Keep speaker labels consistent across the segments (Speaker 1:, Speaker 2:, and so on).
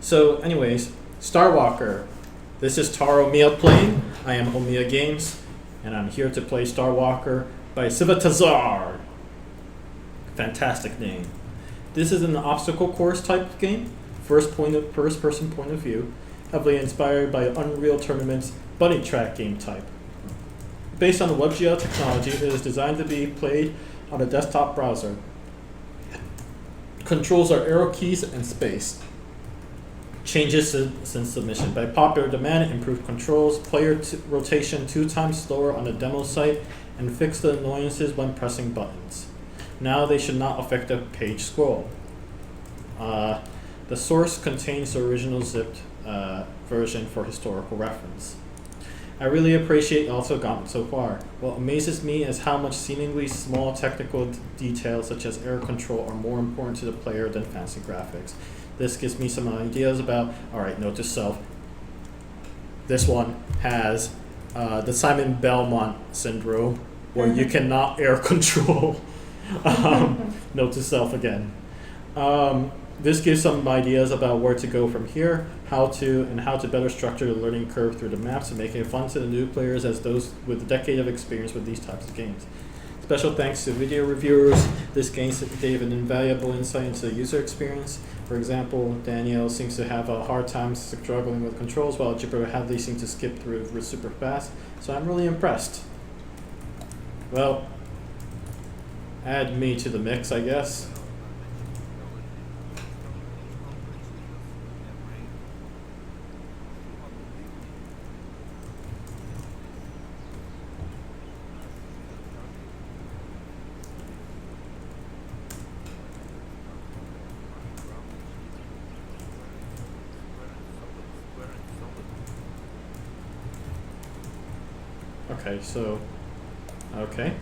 Speaker 1: So, anyways, Starwalker. This is Taro Omiya playing. I am Omiya Games, and I'm here to play Starwalker by Svyatozar. Fantastic name. This is an obstacle course type game, first person point of view, heavily inspired by Unreal Tournament's buddy track game type. Based on the WebGL technology, it is designed to be played on a desktop browser. Controls are arrow keys and space. Changes since submission. By popular demand, improved controls, player rotation 2 times slower on the demo site, and fix the annoyances when pressing buttons. Now they should not affect the page scroll. The source contains the original zipped version for historical reference. I really appreciate also gotten so far. What amazes me is how much seemingly small technical details such as error control are more important to the player than fancy graphics. This gives me some ideas about, alright, note to self, this one has the Simon Belmont syndrome where you cannot air control. Note to self again. This gives some ideas about where to go from here, how to better structure the learning curve through the maps and making it fun to the new players as those with a decade of experience with these types of games. Special thanks to video reviewers. This game gave an invaluable insight into the user experience. For example, Danielle seems to have a hard time struggling with controls, while Jupiter Hadley seems to skip through super fast. So I'm really impressed. Well, add me to the mix, I guess. Okay, so, okay.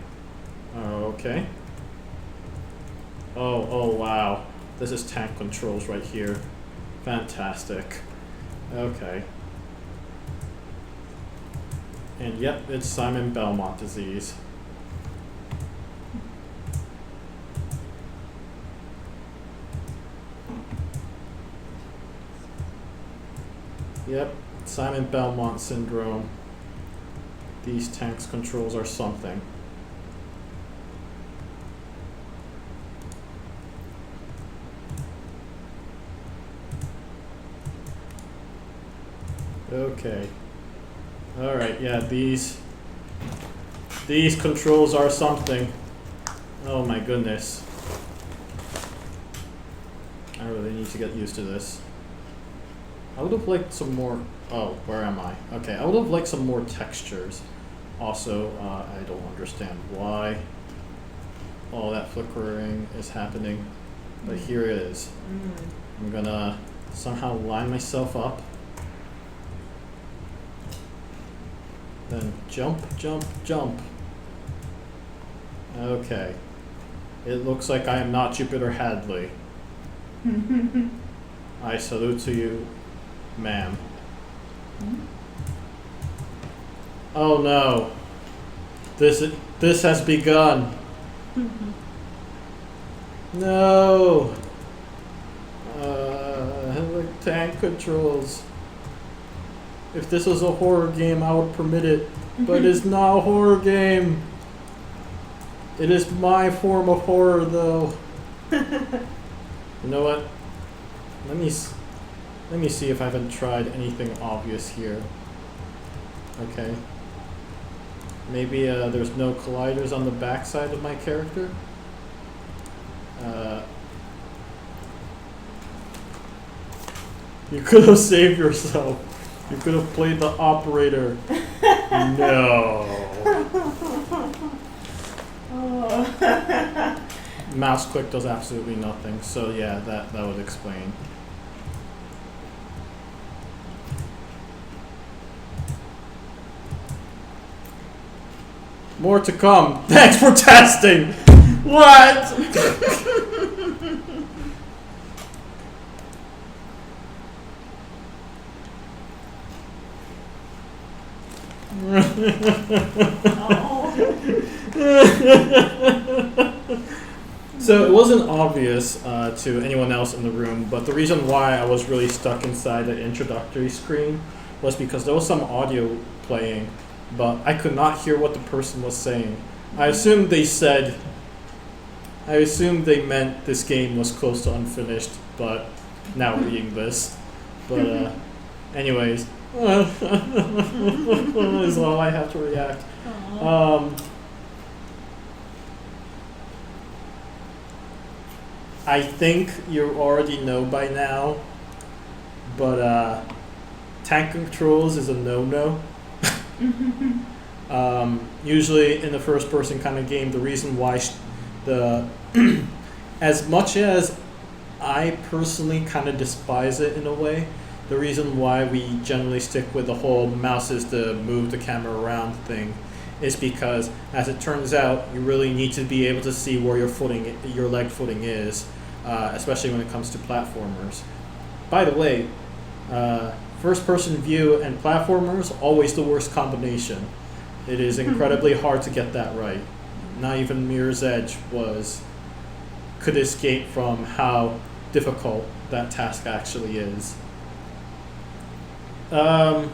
Speaker 1: Oh, wow. This is tank controls right here. Fantastic. Okay. And yep, it's Simon Belmont disease. Yep, Simon Belmont syndrome. These tanks controls are something. Okay. Alright, yeah, these controls are something. Oh my goodness. I really need to get used to this. I would have liked some more. Oh, where am I? Okay, I would have liked some more textures. Also, I don't understand why all that flickering is happening, but here it is. I'm gonna somehow line myself up, then jump, jump, jump. Okay. It looks like I am not Jupiter Hadley. I salute to you, ma'am. Oh no. This has begun. No. Like tank controls. If this was a horror game, I would permit it, but it's not a horror game. It is my form of horror, though. You know what? Let me see if I haven't tried anything obvious here. Okay. Maybe there's no colliders on the backside of my character. You could have saved yourself. You could have played the operator. No. Mouse click does absolutely nothing. So yeah, that would explain. More to come. Thanks for testing. What? So it wasn't obvious to anyone else in the room, but the reason why I was really stuck inside the introductory screen was because there was some audio playing, but I could not hear what the person was saying. I assumed they meant this game was close to unfinished, but now reading this. But anyways, is all I have to react. I think you already know by now, but tank controls is a no-no. Usually in the first-person kind of game, the reason why as much as I personally kind of despise it in a way, the reason why we generally stick with the whole mouse is to move the camera around thing is because, as it turns out, you really need to be able to see where your leg footing is, especially when it comes to platformers. By the way, first-person view and platformers, always the worst combination. It is incredibly hard to get that right. Not even Mirror's Edge could escape from how difficult that task actually is. Well,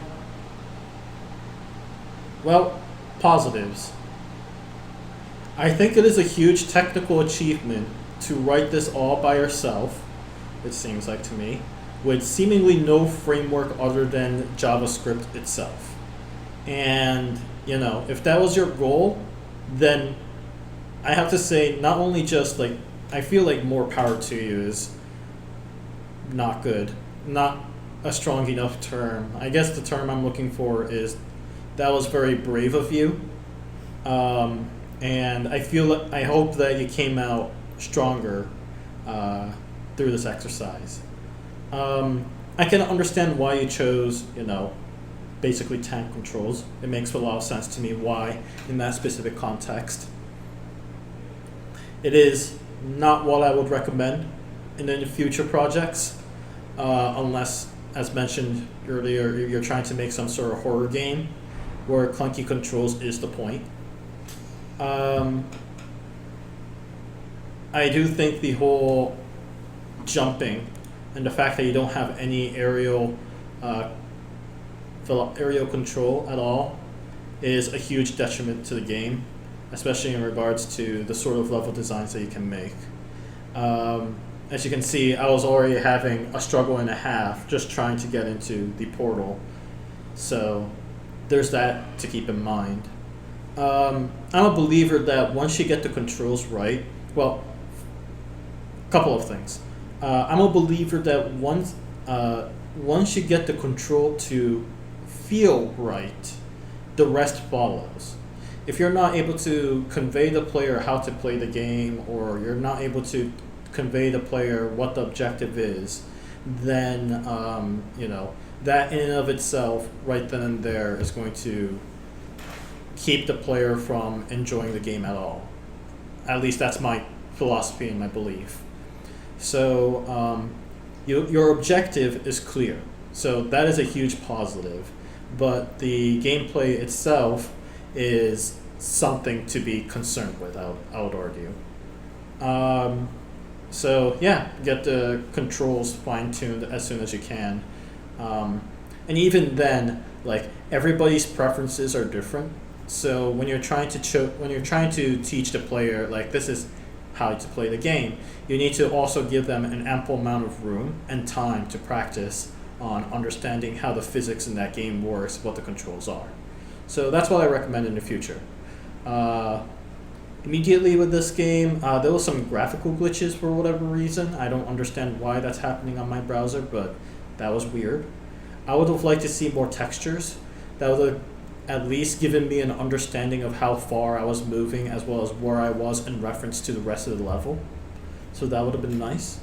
Speaker 1: positives. I think it is a huge technical achievement to write this all by yourself, it seems like to me, with seemingly no framework other than JavaScript itself. And, if that was your goal, then I have to say, not only just I feel like more power to you is not good. Not a strong enough term. I guess the term I'm looking for is that was very brave of you. And I hope that you came out stronger through this exercise. I can understand why you chose, basically tank controls. It makes a lot of sense to me why in that specific context. It is not what I would recommend in any future projects, unless, as mentioned earlier, you're trying to make some sort of horror game where clunky controls is the point. I do think the whole jumping and the fact that you don't have any aerial control at all is a huge detriment to the game, especially in regards to the sort of level designs that you can make. As you can see, I was already having a struggle and a half just trying to get into the portal, so there's that to keep in mind. I'm a believer that once you get the controls right, well, a couple of things. I'm a believer that once you get the control to feel right, the rest follows. If you're not able to convey the player how to play the game, or you're not able to convey the player what the objective is, then that in and of itself, right then and there, is going to keep the player from enjoying the game at all. At least that's my philosophy and my belief. So your objective is clear. So that is a huge positive. But the gameplay itself is something to be concerned with, I would argue. So yeah, get the controls fine-tuned as soon as you can. And even then, everybody's preferences are different. So when you're trying to teach the player this is how to play the game, you need to also give them an ample amount of room and time to practice on understanding how the physics in that game works, what the controls are. So that's what I recommend in the future. Immediately with this game, there was some graphical glitches for whatever reason. I don't understand why that's happening on my browser, but that was weird. I would have liked to see more textures. That would have at least given me an understanding of how far I was moving as well as where I was in reference to the rest of the level. So that would have been nice.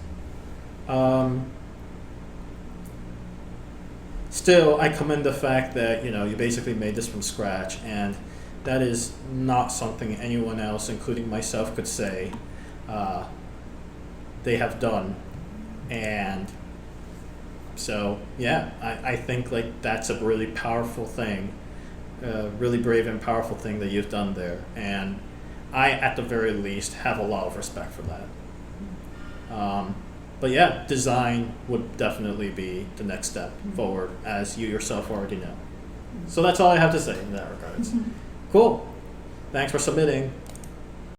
Speaker 1: Still, I commend the fact that you basically made this from scratch, and that is not something anyone else, including myself, could say they have done. And so yeah, I think that's a really powerful thing, really brave and powerful thing that you've done there, and I at the very least have a lot of respect for that. But yeah, design would definitely be the next step forward, as you yourself already know. So that's all I have to say in that regards. Cool. Thanks for submitting.